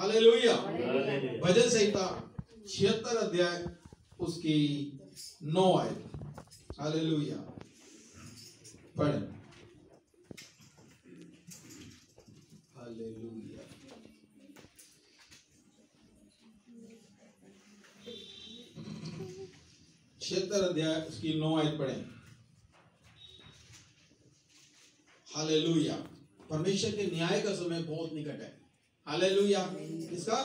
Hallelujah. भजन संहिता 76 अध्याय उसकी 9 आयत। हालेलुया। पढ़े। हालेलुया। 76 अध्याय उसकी 9 आयत पढ़े। हालेलुया। परमेश्वर के न्याय का समय बहुत निकट है। हालेलुया। किसका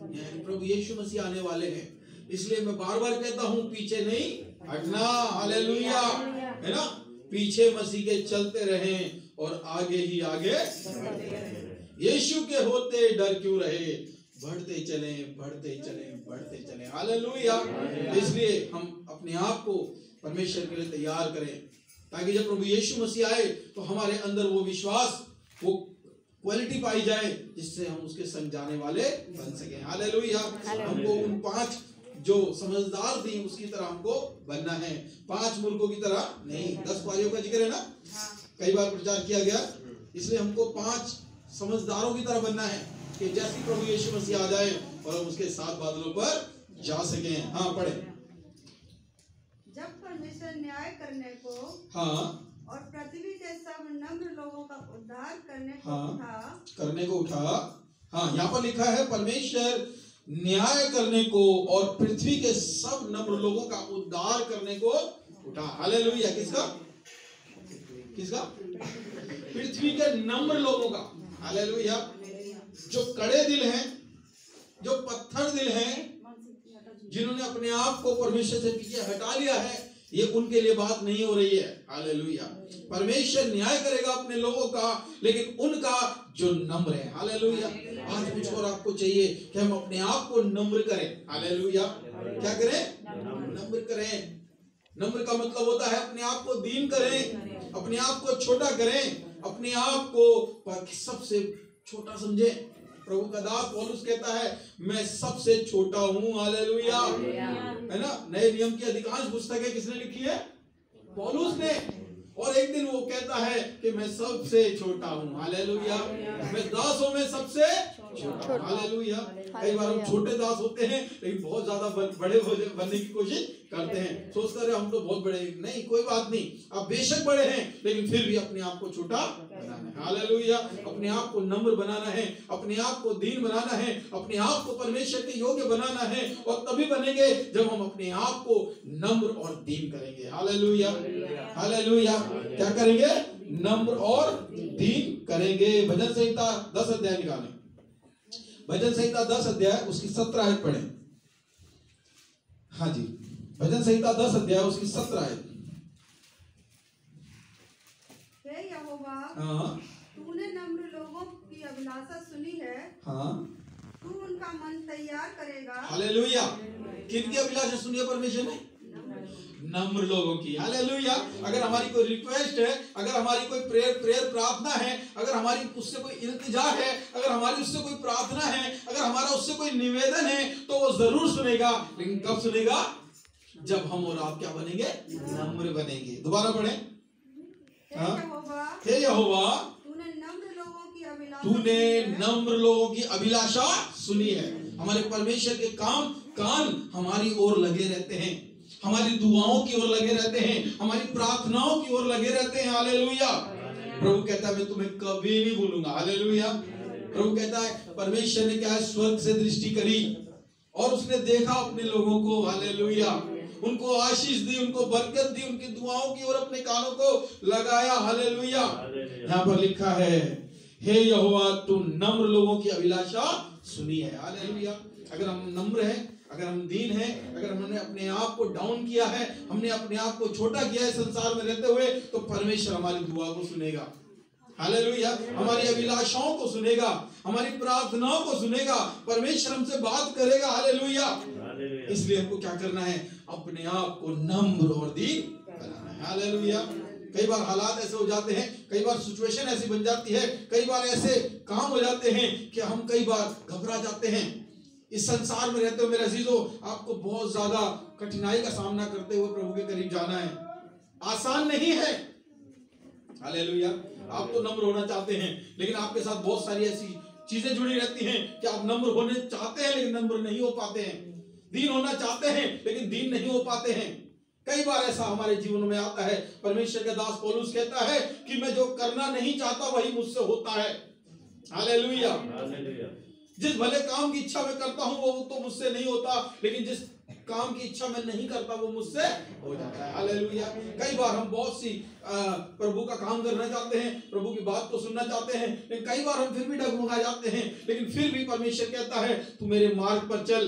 न्याय? प्रभु यीशु मसीह आने वाले हैं, इसलिए मैं बार बार कहता हूं पीछे नहीं हटना। हालेलुया, है ना। पीछे मसीह के चलते रहें और आगे ही आगे यीशु के होते डर क्यों रहे, बढ़ते चले बढ़ते चले बढ़ते चले। हालेलुया। इसलिए हम अपने आप को परमेश्वर के लिए तैयार करें, ताकि जब प्रभु यीशु मसीह आए तो हमारे अंदर वो विश्वास, वो क्वालिटी पाई जाए जिससे हम उसके संग जाने वाले बन सके। हालेलुया। हमको उन 5 जो समझदार थी उसकी तरह हमको बनना है, 5 मूर्खों की तरह नहीं। 10 पारियों का जिक्र है ना, कई बार प्रचार किया गया। इसलिए हमको 5 समझदारों की तरह बनना है कि जैसे प्रभु यीशु मसीह आ जाए और हम उसके साथ बादलों पर जा सके। हाँ पढ़े। जब परमेश्वर न्याय करने को हाँ और पृथ्वी के सब नम्र लोगों का उद्धार करने को उठा। हाँ, यहाँ पर लिखा है परमेश्वर न्याय करने को और पृथ्वी के सब नम्र लोगों का उद्धार करने को उठा। हालेलुया। किसका? किसका? पृथ्वी के नम्र लोगों का। हालेलुया। जो कड़े दिल हैं, जो पत्थर दिल हैं, जिन्होंने अपने आप को परमेश्वर से पीछे हटा लिया है, ये उनके लिए बात नहीं हो रही है। हालेलुया। परमेश्वर न्याय करेगा अपने लोगों का, लेकिन उनका जो नम्र है। हालेलुया। आज मुझको और आपको चाहिए कि हम अपने आप को नम्र करें। हालेलुया। क्या करें? नम्र करें। नम्र का मतलब होता है अपने आप को दीन करें, अपने आप को छोटा करें, अपने आप को सबसे छोटा समझे। प्रभु का दास पौलुस कहता है मैं सबसे छोटा हूं। हालेलुया, है ना। नए नियम की अधिकांश पुस्तकें किसने लिखी है? पौलुस ने। और एक दिन वो कहता है कि मैं सबसे छोटा हूँ। हालेलुया। मैं दासों में सबसे छोटा। हालेलुया। कई बार हम छोटे दास होते हैं, लेकिन बहुत ज्यादा बड़े बनने की कोशिश करते हैं, सोचते रहे हम तो बहुत बड़े। नहीं, कोई बात नहीं, आप बेशक बड़े हैं, लेकिन फिर भी अपने आप को छोटा बनाना है। हालेलुया। अपने आप को नम्र बनाना है, अपने आप को दीन बनाना है, अपने आप को परमेश्वर के योग्य बनाना है। और तभी बनेंगे जब हम अपने आप को नम्र और दीन करेंगे। हालेलुया। हालेलुया। क्या करेंगे? नम्र और दीन करेंगे। भजन संहिता 10 अध्याय निकालें। भजन संहिता 10 अध्याय उसकी 17 आयत पढ़ें। हाँ जी, भजन संहिता 10 अध्याय उसकी 17 आयत। हे यहोवा, हाँ, तूने नम्र लोगों की अभिलाषा सुनी है। हाँ, तू उनका मन तैयार करेगा। हालेलुया। किनकी अभिलाषा सुनी है परमेश्वर ने? नम्र लोगों की। हालेलुया। अगर हमारी कोई रिक्वेस्ट है, अगर हमारी कोई प्रेयर प्रार्थना है, अगर हमारी उससे कोई इल्तिजा है, अगर हमारी उससे कोई प्रार्थना है, अगर हमारा उससे कोई निवेदन है, तो वो जरूर सुनेगा। लेकिन कब सुनेगा? जब हम और आप क्या बनेंगे? नम्र बनेंगे। दोबारा पढ़ें। हे यहोवा, तूने नम्र लोगों की अभिलाषा सुनी है। हमारे परमेश्वर के कान हमारी ओर लगे रहते हैं, हमारी दुआओं की ओर लगे रहते हैं, हमारी प्रार्थनाओं की ओर लगे रहते हैं। हालेलुया। प्रभु कहता है मैं तुम्हें कभी नहीं भूलूंगा। हालेलुया। प्रभु कहता है परमेश्वर ने क्या है, स्वर्ग से दृष्टि करी और उसने देखा अपने लोगों को। हालेलुया। उनको आशीष दी, उनको बरकत दी, उनकी दुआओं की ओर अपने कानों को लगाया। हालेलुया। यहाँ पर लिखा है हे यहोवा, तू नम्र लोगों की अभिलाषा सुनी है। हालेलुया। अगर हम नम्र हैं, अगर हम दीन हैं, अगर हमने अपने आप को डाउन किया है, हमने अपने आप को छोटा किया है संसार में रहते हुए, तो परमेश्वर हमारी दुआ को सुनेगा। हालेलुया। हमारी अभिलाषाओं को सुनेगा, हमारी प्रार्थनाओं को सुनेगा, परमेश्वर हमसे बात करेगा। हालेलुया। इसलिए हमको क्या करना है? अपने आप को नम्र और दीन बनाना है। हालेलुया। कई बार हालात ऐसे हो जाते हैं, कई बार सिचुएशन ऐसी बन जाती है, कई बार ऐसे काम हो जाते हैं कि हम कई बार घबरा जाते हैं। इस संसार में रहते हो मेरे अजीजों, आपको बहुत ज्यादा कठिनाई का सामना करते हुए प्रभु के करीब जाना है। आसान नहीं है। हालेलुया। आप तो नम्र होना चाहते हैं, लेकिन आपके साथ बहुत सारी ऐसी चीजें जुड़ी रहती हैं कि आप नम्र होने चाहते हैं लेकिन नम्र नहीं हो पाते हैं, दीन होना चाहते हैं लेकिन दीन नहीं हो पाते हैं। कई बार ऐसा हमारे जीवन में आता है। परमेश्वर का दास पौलुस कहता है कि मैं जो करना नहीं चाहता वही मुझसे होता है। हालेलुया। जिस भले काम की इच्छा मैं करता हूं वो तो मुझसे नहीं होता, लेकिन जिस काम की इच्छा मैं नहीं करता वो मुझसे हो जाता है। हालेलुया। कई बार हम बहुत सी प्रभु का काम करना चाहते हैं, प्रभु की बात को सुनना चाहते हैं, लेकिन कई बार हम फिर भी डगमगा जाते हैं। लेकिन फिर भी परमेश्वर कहता है तू मेरे मार्ग पर चल,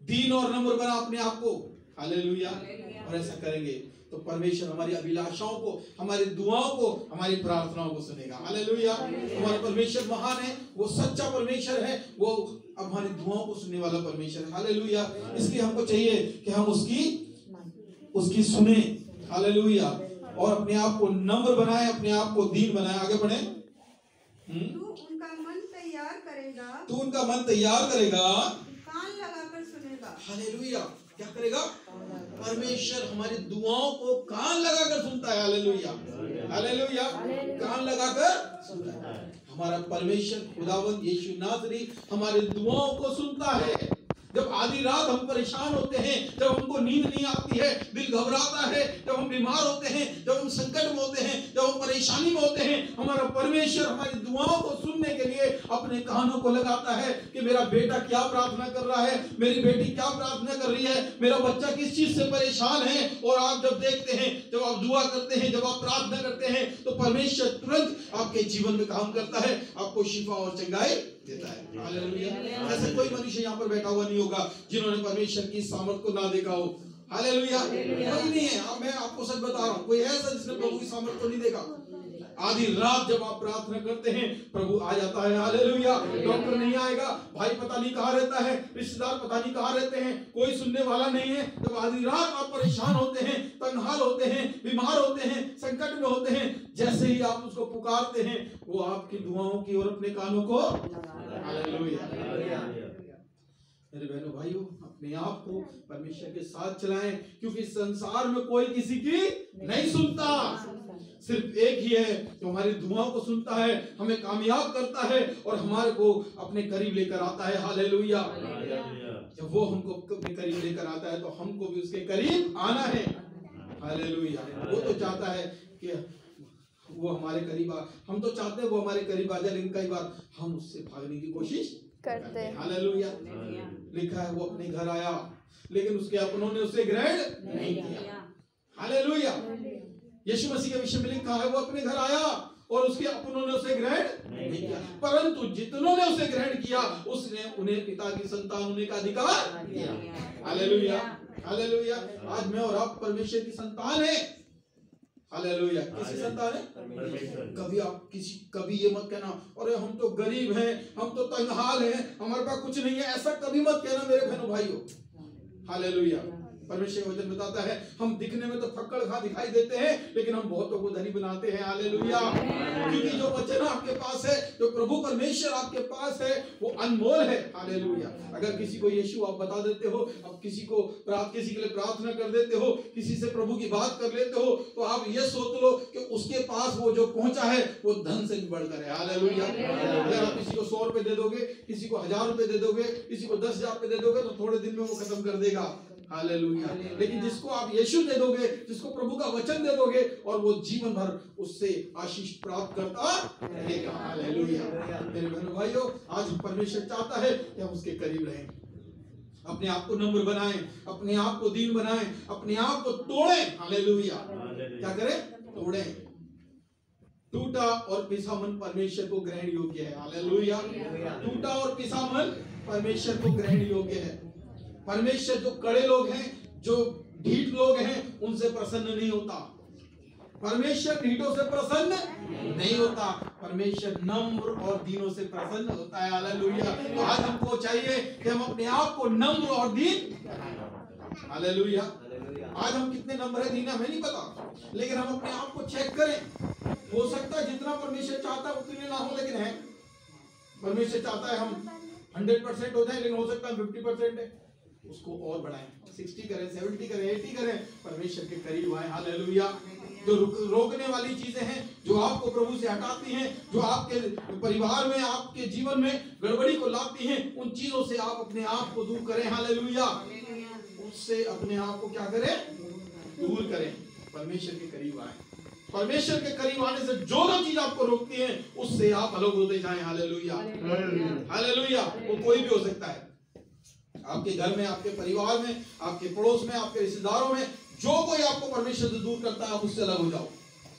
दीन और नम्र बना अपने आप को। हालेलुया। और ऐसा करेंगे तो परमेश्वर हमारी अभिलाषाओं को, हमारी दुआओं को, हमारी प्रार्थनाओं को सुनेगा। हालेलुया। हमारा परमेश्वर महान है, वो सच्चा परमेश्वर है, वो हमारी दुआओं को सुनने वाला परमेश्वर है। हालेलुया। इसलिए हमको चाहिए कि हम उसकी सुने। हालेलुया। और अपने आप को नम्र बनाए, अपने आप को दीन बनाए। आगे बढ़े। तू उनका मन तैयार करेगा, तू उनका मन तैयार करेगा, कान लगाकर सुनेगा। हालेलुया। क्या करेगा? परमेश्वर हमारी दुआओं को कान लगाकर सुनता है। हालेलुया। हालेलुया। कान लगाकर सुनता है। हमारा परमेश्वर खुदावंद यीशु नासरी हमारी दुआओं को सुनता है। जब आधी रात हम परेशान होते हैं, जब हमको नींद नहीं आती है, दिल घबराता है, जब हम बीमार होते हैं, जब हम संकट में होते हैं, जब हम परेशानी में होते हैं, हमारा परमेश्वर हमारी दुआओं को सुनने के लिए अपने कानों को लगाता है कि मेरा बेटा क्या प्रार्थना कर रहा है, मेरी बेटी क्या प्रार्थना कर रही है, मेरा बच्चा किस चीज से परेशान है। और आप जब देखते हैं, जब आप दुआ करते हैं, जब आप प्रार्थना करते हैं, तो परमेश्वर तुरंत आपके जीवन में काम करता है, आपको शिफा और चंगाई देता है। हालेलुया। ऐसे कोई मनुष्य यहाँ पर बैठा हुआ नहीं होगा जिन्होंने परमेश्वर की सामर्थ को ना देखा हो। हालेलुया। कोई नहीं है। मैं आपको सच बता रहा हूँ, कोई ऐसा जिसने प्रभु की सामर्थ को नहीं देखा। आधी रात जब आप प्रार्थना करते हैं, प्रभु आ जाता है। हालेलुया। डॉक्टर नहीं आएगा, भाई पता नहीं कहाँ रहता है, रिश्तेदार पता नहीं कहाँ रहते हैं, कोई सुनने वाला नहीं है। जब आधी रात आप परेशान होते हैं, तंगहाल होते हैं, बीमार होते हैं, संकट में होते हैं, जैसे ही आप उसको पुकारते हैं, वो आपकी दुआओं की ओर अपने कानों को, हालेलुया। मेरे बहनों भाइयों, अपने आप को परमेश्वर के साथ चलाएं, क्योंकि संसार में कोई किसी की नहीं सुनता। सिर्फ एक ही है जो हमारी दुआओं को सुनता है, हमें कामयाब करता है और हमारे को अपने करीब लेकर आता है। हालेलुया। जब वो हमको अपने करीब लेकर आता है तो हमको भी उसके करीब आना है। हालेलुया। वो तो चाहता है कि वो हमारे करीब हम तो चाहते हैं वो हमारे करीब आ जाए, लेकिन कई बार हम उससे भागने की कोशिश करते हैं। हालेलुया। लिखा है वो अपने घर आया, लेकिन उसके अपनों ने उसे ग्रहण नहीं किया। हालेलुया। यीशु मसीह के विषय में लिखा है वो अपने घर आया और उसके अपनों ने उसे ग्रहण नहीं किया, परंतु जितनों ने उसे ग्रहण किया उसने उन्हें पिता की संतान होने का अधिकार दिया। हालेलुया। हालेलुया। आज मैं और आप परमेश्वर की संतान है। हालेलुया। किसी संतान है? कभी ये मत कहना अरे हम तो गरीब हैं, हम तो तंगहाल हैं, हमारे पास कुछ नहीं है। ऐसा कभी मत कहना मेरे बहनों भाइयों। हालेलुया। परमेश्वर का वचन बताता है हम दिखने में तो फक्कड़ खा दिखाई देते हैं, लेकिन हम बहुतों को धनी बनाते हैं। हालेलुया। क्योंकि जो वचन आपके पास है, जो प्रभु परमेश्वर आपके पास है, वो अनमोल है। हालेलुया। अगर किसी को यीशु आप बता देते हो, अब किसी के लिए प्रार्थना कर देते हो, किसी से प्रभु की बात कर लेते हो, तो आप ये सोच लो कि उसके पास वो जो पहुंचा है वो धन से भी बढ़कर है। हालेलुया। अगर आप किसी को 100 रुपए दे दोगे, किसी को 1000 रुपए दे दोगे, किसी को 10,000 रुपए दे दोगे, तो थोड़े दिन में वो खत्म कर देगा। हालेलुया। लेकिन जिसको आप यीशु दे दोगे, जिसको प्रभु का वचन दे दोगे, और वो जीवन भर उससे आशीष प्राप्त करता रहेगा। हालेलुया। मेरे बहनों भाइयों, आज परमेश्वर चाहता है कि हम उसके करीब रहें, अपने आप को नम्र बनाएं, अपने आप को दीन बनाएं, अपने आप को तोड़ें। हालेलुया। क्या करें? तोड़ें। टूटा और पिसा मन परमेश्वर को ग्रहण योग्य है। हालेलुया। टूटा और पिसा मन परमेश्वर को ग्रहण योग्य है। परमेश्वर जो कड़े लोग हैं, जो ढीठ लोग हैं, उनसे प्रसन्न नहीं होता। परमेश्वर ढीठों से प्रसन्न नहीं होता, परमेश्वर नम्र और दीनों से प्रसन्न होता है। हालेलुया। तो आज हमको चाहिए कि हम अपने आप को नम्र और दीन। हालेलुया। आज हम कितने नम्र है दीन हमें नहीं पता, लेकिन हम अपने आप को चेक करें। हो सकता है जितना परमेश्वर चाहता है उतने ना हो, लेकिन है परमेश्वर चाहता है हम 100% हो जाए, लेकिन हो सकता है 50% है। उसको और बढ़ाएं, 60 करें, 70 करें, 80 करें, परमेश्वर के करीब आए। हालेलुया। जो रोकने वाली चीजें हैं, जो आपको प्रभु से हटाती हैं, जो आपके परिवार में, आपके जीवन में गड़बड़ी को लाती हैं, उन चीजों से आप अपने आप को दूर करें। हालेलुया। उससे अपने आप को क्या करें? दूर करें, परमेश्वर के करीब आए। परमेश्वर के करीब आने से जो चीज आपको रोकती है, उससे आप अलग होते जाएं। हालेलुया। हालेलुया। वो कोई भी हो सकता है, आपके घर में, आपके परिवार में, आपके पड़ोस में, आपके रिश्तेदारों में, जो कोई आपको परमेश्वर से दूर करता है, आप उससे अलग हो जाओ।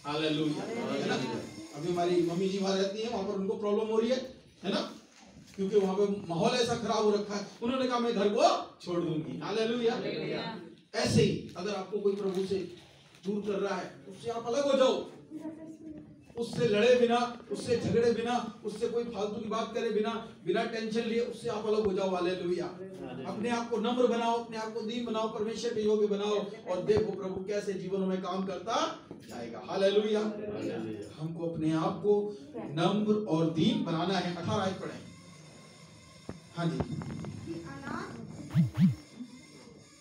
हालेलुया। है ना? अभी हमारी मम्मी जी वहां रहती है, वहां पर उनको प्रॉब्लम हो रही है ना, क्योंकि वहां पे माहौल ऐसा खराब हो रखा है। उन्होंने कहा मैं घर को छोड़ दूंगी। हालेलुया। ऐसे ही अगर आपको कोई प्रभु से दूर कर रहा है, उससे आप अलग हो जाओ। उससे लड़े बिना, उससे झगड़े बिना, उससे कोई फालतू की बात करे बिना, बिना टेंशन लिए उससे आप अलग हो जाओ। हालेलुया। अपने आप को नम्र बनाओ, अपने आप को दीन बनाओ, परमेश्वर के योग्य बनाओ, और देखो प्रभु कैसे जीवनों में काम करता जाएगा। हालेलुया। हमको अपने आप को नम्र और दीन बनाना है। 18 आयत पढ़ें। हाँ जी।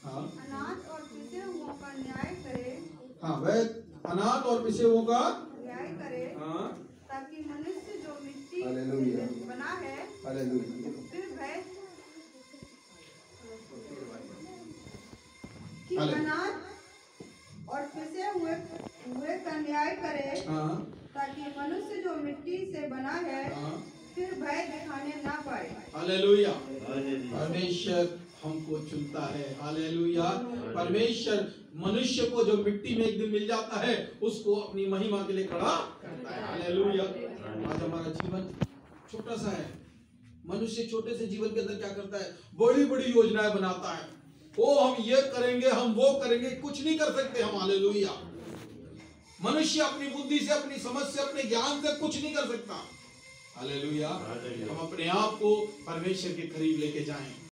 अनाथ और पिसे हुओं का न्याय करे। हाँ, वह अनाथ और पिसे हुओं का न्याय करे। हाँ, ताकि मनुष्य जो मिट्टी से बना है, फिर भय कि अनाथ और पिसे हुए का न्याय करे। हाँ, ताकि मनुष्य जो मिट्टी से बना है, हाँ। फिर भय दिखाने ना पाए। हालेलुया। परमेश्वर हमको चुनता है। हालेलुया। परमेश्वर मनुष्य को जो मिट्टी में एक दिन मिल जाता है, उसको अपनी महिमा के लिए खड़ा करता है। हालेलुया। आज हमारा जीवन छोटा सा है। मनुष्य छोटे से जीवन के अंदर क्या करता है? बड़ी बड़ी योजनाएं बनाता है। ओ हम ये करेंगे, हम वो करेंगे, कुछ नहीं कर सकते हम। हालेलुया। मनुष्य अपनी बुद्धि से, अपनी समझ से, अपने ज्ञान से कुछ नहीं कर सकता। हालेलुया। हम अपने आप को परमेश्वर के करीब लेके जाएं।